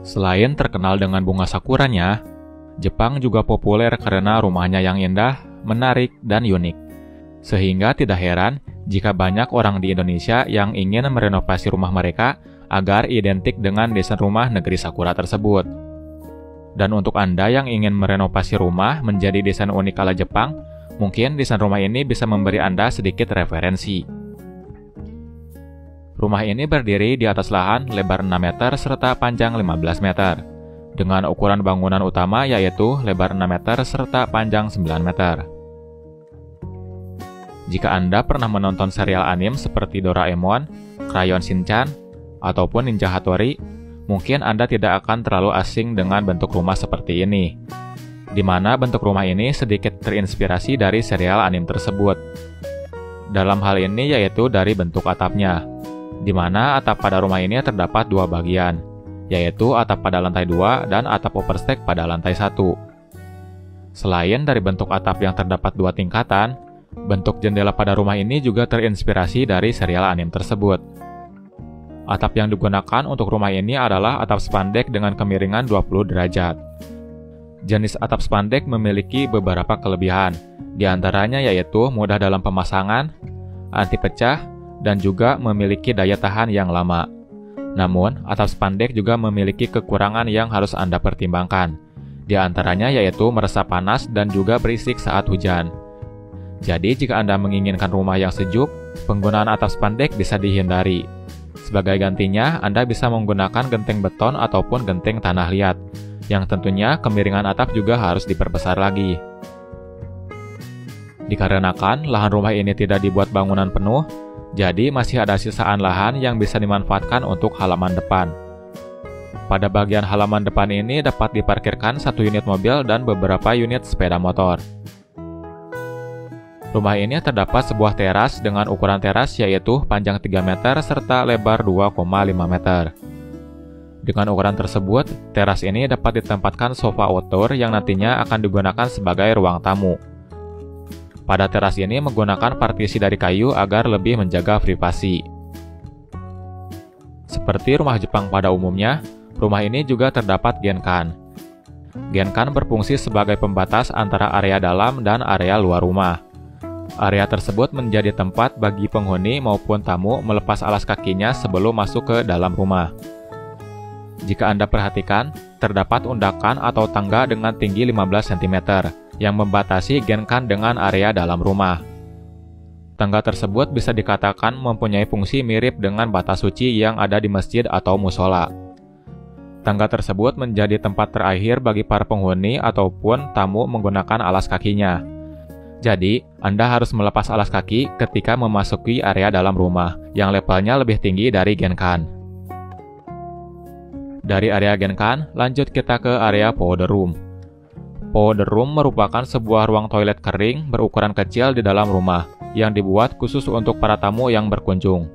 Selain terkenal dengan bunga sakuranya, Jepang juga populer karena rumahnya yang indah, menarik, dan unik. Sehingga tidak heran jika banyak orang di Indonesia yang ingin merenovasi rumah mereka agar identik dengan desain rumah negeri sakura tersebut. Dan untuk Anda yang ingin merenovasi rumah menjadi desain unik ala Jepang, mungkin desain rumah ini bisa memberi Anda sedikit referensi. Rumah ini berdiri di atas lahan lebar 6 meter serta panjang 15 meter, dengan ukuran bangunan utama yaitu lebar 6 meter serta panjang 9 meter. Jika Anda pernah menonton serial anime seperti Doraemon, Crayon Shinchan, ataupun Ninja Hattori, mungkin Anda tidak akan terlalu asing dengan bentuk rumah seperti ini, di mana bentuk rumah ini sedikit terinspirasi dari serial anime tersebut. Dalam hal ini yaitu dari bentuk atapnya, di mana atap pada rumah ini terdapat dua bagian, yaitu atap pada lantai 2 dan atap overstack pada lantai 1. Selain dari bentuk atap yang terdapat dua tingkatan, bentuk jendela pada rumah ini juga terinspirasi dari serial anime tersebut. Atap yang digunakan untuk rumah ini adalah atap spandek dengan kemiringan 20 derajat. Jenis atap spandek memiliki beberapa kelebihan, di antaranya yaitu mudah dalam pemasangan, anti pecah, dan juga memiliki daya tahan yang lama. Namun, atap spandek juga memiliki kekurangan yang harus Anda pertimbangkan. Di antaranya yaitu meresap panas dan juga berisik saat hujan. Jadi, jika Anda menginginkan rumah yang sejuk, penggunaan atap spandek bisa dihindari. Sebagai gantinya, Anda bisa menggunakan genteng beton ataupun genteng tanah liat, yang tentunya kemiringan atap juga harus diperbesar lagi. Dikarenakan lahan rumah ini tidak dibuat bangunan penuh, jadi masih ada sisaan lahan yang bisa dimanfaatkan untuk halaman depan. Pada bagian halaman depan ini dapat diparkirkan satu unit mobil dan beberapa unit sepeda motor. Rumah ini terdapat sebuah teras dengan ukuran teras yaitu panjang 3 meter serta lebar 2,5 meter. Dengan ukuran tersebut, teras ini dapat ditempatkan sofa outdoor yang nantinya akan digunakan sebagai ruang tamu. Pada teras ini menggunakan partisi dari kayu agar lebih menjaga privasi. Seperti rumah Jepang pada umumnya, rumah ini juga terdapat genkan. Genkan berfungsi sebagai pembatas antara area dalam dan area luar rumah. Area tersebut menjadi tempat bagi penghuni maupun tamu melepas alas kakinya sebelum masuk ke dalam rumah. Jika Anda perhatikan, terdapat undakan atau tangga dengan tinggi 15 cm yang membatasi genkan dengan area dalam rumah. Tangga tersebut bisa dikatakan mempunyai fungsi mirip dengan batas suci yang ada di masjid atau musola. Tangga tersebut menjadi tempat terakhir bagi para penghuni ataupun tamu menggunakan alas kakinya. Jadi, Anda harus melepas alas kaki ketika memasuki area dalam rumah yang levelnya lebih tinggi dari genkan. Dari area genkan, lanjut kita ke area powder room. Powder room merupakan sebuah ruang toilet kering berukuran kecil di dalam rumah yang dibuat khusus untuk para tamu yang berkunjung.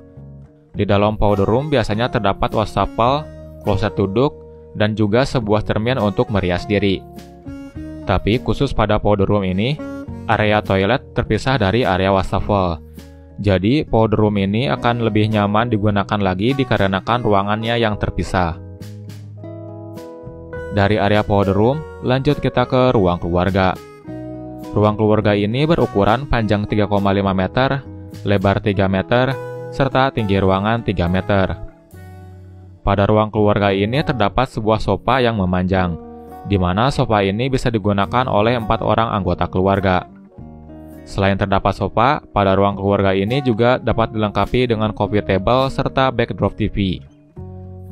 Di dalam powder room biasanya terdapat wastafel, kloset duduk, dan juga sebuah cermin untuk merias diri. Tapi khusus pada powder room ini, area toilet terpisah dari area wastafel. Jadi, powder room ini akan lebih nyaman digunakan lagi dikarenakan ruangannya yang terpisah. Dari area powder room, lanjut kita ke ruang keluarga. Ruang keluarga ini berukuran panjang 3,5 meter, lebar 3 meter, serta tinggi ruangan 3 meter. Pada ruang keluarga ini terdapat sebuah sofa yang memanjang, di mana sofa ini bisa digunakan oleh 4 orang anggota keluarga. Selain terdapat sofa, pada ruang keluarga ini juga dapat dilengkapi dengan coffee table serta backdrop TV,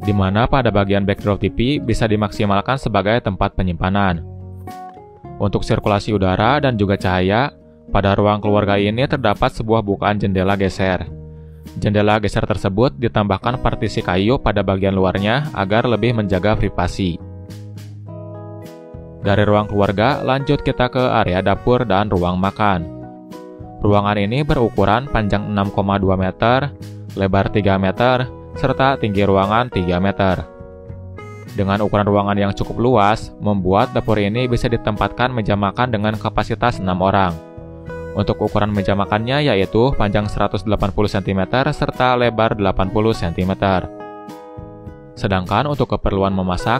di mana pada bagian backdrop TV bisa dimaksimalkan sebagai tempat penyimpanan. Untuk sirkulasi udara dan juga cahaya, pada ruang keluarga ini terdapat sebuah bukaan jendela geser. Jendela geser tersebut ditambahkan partisi kayu pada bagian luarnya agar lebih menjaga privasi. Dari ruang keluarga, lanjut kita ke area dapur dan ruang makan. Ruangan ini berukuran panjang 6,2 meter, lebar 3 meter, serta tinggi ruangan 3 meter. Dengan ukuran ruangan yang cukup luas, membuat dapur ini bisa ditempatkan meja makan dengan kapasitas 6 orang. Untuk ukuran meja makannya yaitu panjang 180 cm serta lebar 80 cm. Sedangkan untuk keperluan memasak,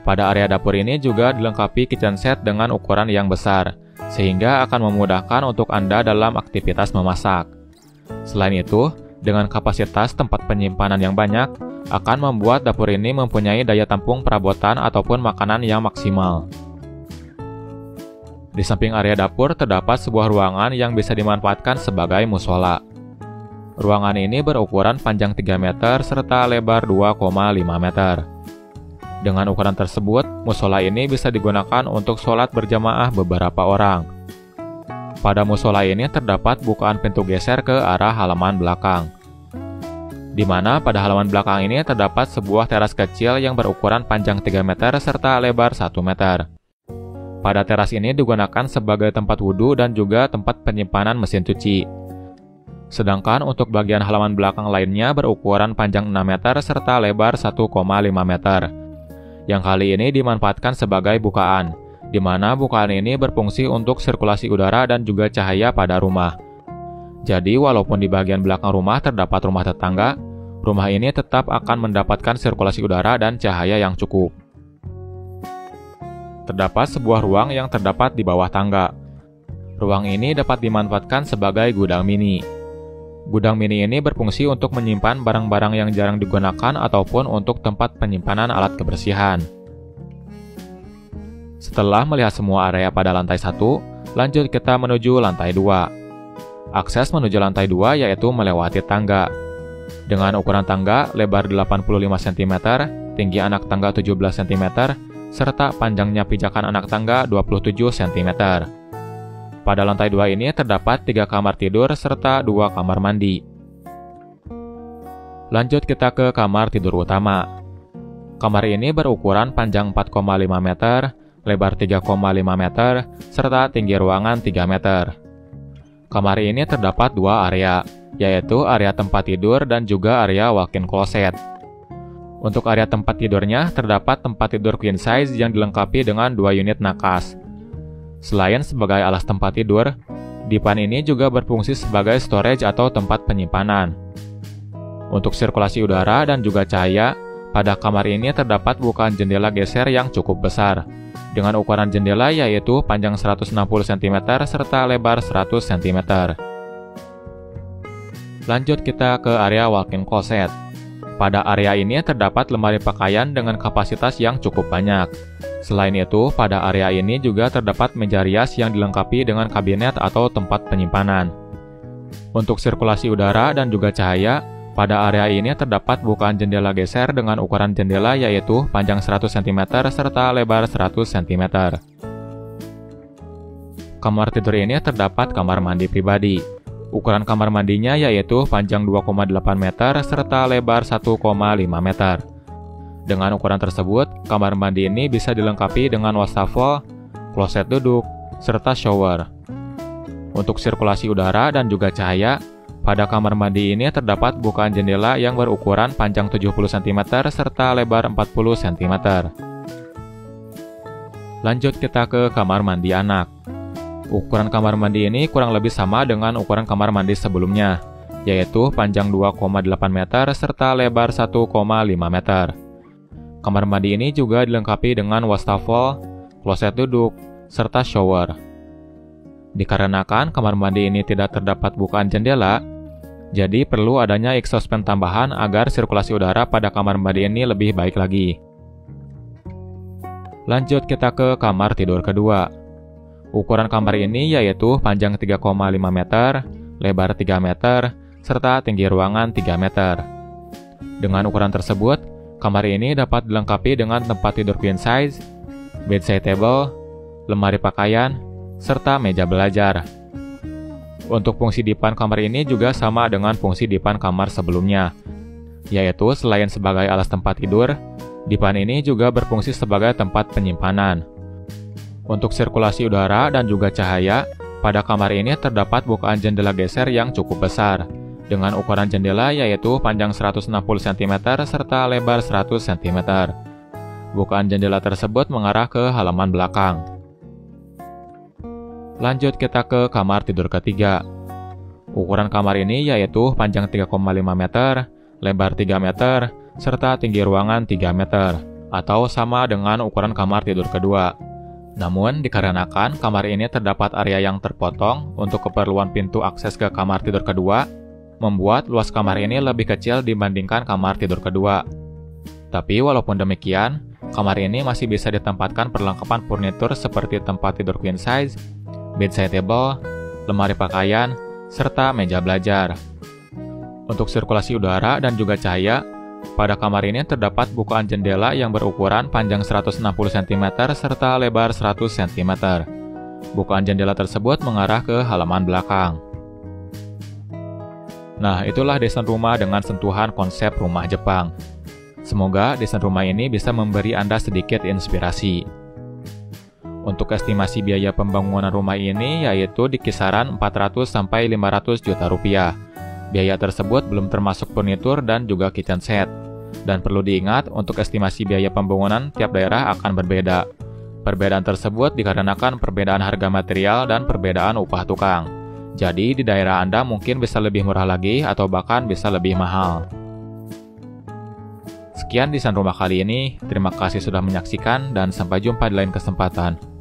pada area dapur ini juga dilengkapi kitchen set dengan ukuran yang besar, sehingga akan memudahkan untuk Anda dalam aktivitas memasak. Selain itu, dengan kapasitas tempat penyimpanan yang banyak, akan membuat dapur ini mempunyai daya tampung perabotan ataupun makanan yang maksimal. Di samping area dapur terdapat sebuah ruangan yang bisa dimanfaatkan sebagai musola. Ruangan ini berukuran panjang 3 meter serta lebar 2,5 meter. Dengan ukuran tersebut, musola ini bisa digunakan untuk sholat berjamaah beberapa orang. Pada musola ini terdapat bukaan pintu geser ke arah halaman belakang, di mana pada halaman belakang ini terdapat sebuah teras kecil yang berukuran panjang 3 meter serta lebar 1 meter. Pada teras ini digunakan sebagai tempat wudhu dan juga tempat penyimpanan mesin cuci. Sedangkan untuk bagian halaman belakang lainnya berukuran panjang 6 meter serta lebar 1,5 meter, yang kali ini dimanfaatkan sebagai bukaan, di mana bukaan ini berfungsi untuk sirkulasi udara dan juga cahaya pada rumah. Jadi walaupun di bagian belakang rumah terdapat rumah tetangga, rumah ini tetap akan mendapatkan sirkulasi udara dan cahaya yang cukup. Terdapat sebuah ruang yang terdapat di bawah tangga. Ruang ini dapat dimanfaatkan sebagai gudang mini. Gudang mini ini berfungsi untuk menyimpan barang-barang yang jarang digunakan ataupun untuk tempat penyimpanan alat kebersihan. Setelah melihat semua area pada lantai 1, lanjut kita menuju lantai 2. Akses menuju lantai 2 yaitu melewati tangga. Dengan ukuran tangga lebar 85 cm, tinggi anak tangga 17 cm, serta panjangnya pijakan anak tangga 27 cm. Pada lantai 2 ini terdapat 3 kamar tidur serta 2 kamar mandi. Lanjut kita ke kamar tidur utama. Kamar ini berukuran panjang 4,5 meter, lebar 3,5 meter, serta tinggi ruangan 3 meter. Kamar ini terdapat 2 area, yaitu area tempat tidur dan juga area walk-in closet. Untuk area tempat tidurnya terdapat tempat tidur queen size yang dilengkapi dengan 2 unit nakas. Selain sebagai alas tempat tidur, dipan ini juga berfungsi sebagai storage atau tempat penyimpanan. Untuk sirkulasi udara dan juga cahaya, pada kamar ini terdapat bukaan jendela geser yang cukup besar, dengan ukuran jendela yaitu panjang 160 cm serta lebar 100 cm. Lanjut kita ke area walk-in closet. Pada area ini terdapat lemari pakaian dengan kapasitas yang cukup banyak. Selain itu, pada area ini juga terdapat meja rias yang dilengkapi dengan kabinet atau tempat penyimpanan. Untuk sirkulasi udara dan juga cahaya, pada area ini terdapat bukaan jendela geser dengan ukuran jendela yaitu panjang 100 cm serta lebar 100 cm. Kamar tidur ini terdapat kamar mandi pribadi. Ukuran kamar mandinya yaitu panjang 2,8 meter serta lebar 1,5 meter. Dengan ukuran tersebut, kamar mandi ini bisa dilengkapi dengan wastafel, kloset duduk, serta shower. Untuk sirkulasi udara dan juga cahaya, pada kamar mandi ini terdapat bukaan jendela yang berukuran panjang 70 cm serta lebar 40 cm. Lanjut kita ke kamar mandi anak. Ukuran kamar mandi ini kurang lebih sama dengan ukuran kamar mandi sebelumnya, yaitu panjang 2,8 meter serta lebar 1,5 meter. Kamar mandi ini juga dilengkapi dengan wastafel, kloset duduk, serta shower. Dikarenakan kamar mandi ini tidak terdapat bukaan jendela, jadi perlu adanya exhaust fan tambahan agar sirkulasi udara pada kamar mandi ini lebih baik lagi. Lanjut kita ke kamar tidur kedua. Ukuran kamar ini yaitu panjang 3,5 meter, lebar 3 meter, serta tinggi ruangan 3 meter. Dengan ukuran tersebut, kamar ini dapat dilengkapi dengan tempat tidur queen size, bedside table, lemari pakaian, serta meja belajar. Untuk fungsi dipan kamar ini juga sama dengan fungsi dipan kamar sebelumnya, yaitu selain sebagai alas tempat tidur, dipan ini juga berfungsi sebagai tempat penyimpanan. Untuk sirkulasi udara dan juga cahaya, pada kamar ini terdapat bukaan jendela geser yang cukup besar, dengan ukuran jendela yaitu panjang 160 cm serta lebar 100 cm. Bukaan jendela tersebut mengarah ke halaman belakang. Lanjut kita ke kamar tidur ketiga. Ukuran kamar ini yaitu panjang 3,5 meter, lebar 3 meter, serta tinggi ruangan 3 meter, atau sama dengan ukuran kamar tidur kedua. Namun, dikarenakan kamar ini terdapat area yang terpotong untuk keperluan pintu akses ke kamar tidur kedua, membuat luas kamar ini lebih kecil dibandingkan kamar tidur kedua. Tapi walaupun demikian, kamar ini masih bisa ditempatkan perlengkapan furnitur seperti tempat tidur queen size, bedside table, lemari pakaian, serta meja belajar. Untuk sirkulasi udara dan juga cahaya, pada kamar ini terdapat bukaan jendela yang berukuran panjang 160 cm serta lebar 100 cm. Bukaan jendela tersebut mengarah ke halaman belakang. Nah, itulah desain rumah dengan sentuhan konsep rumah Jepang. Semoga desain rumah ini bisa memberi Anda sedikit inspirasi. Untuk estimasi biaya pembangunan rumah ini yaitu di kisaran 400 sampai 500 juta rupiah. Biaya tersebut belum termasuk furnitur dan juga kitchen set. Dan perlu diingat, untuk estimasi biaya pembangunan tiap daerah akan berbeda. Perbedaan tersebut dikarenakan perbedaan harga material dan perbedaan upah tukang. Jadi di daerah Anda mungkin bisa lebih murah lagi atau bahkan bisa lebih mahal. Sekian desain rumah kali ini, terima kasih sudah menyaksikan dan sampai jumpa di lain kesempatan.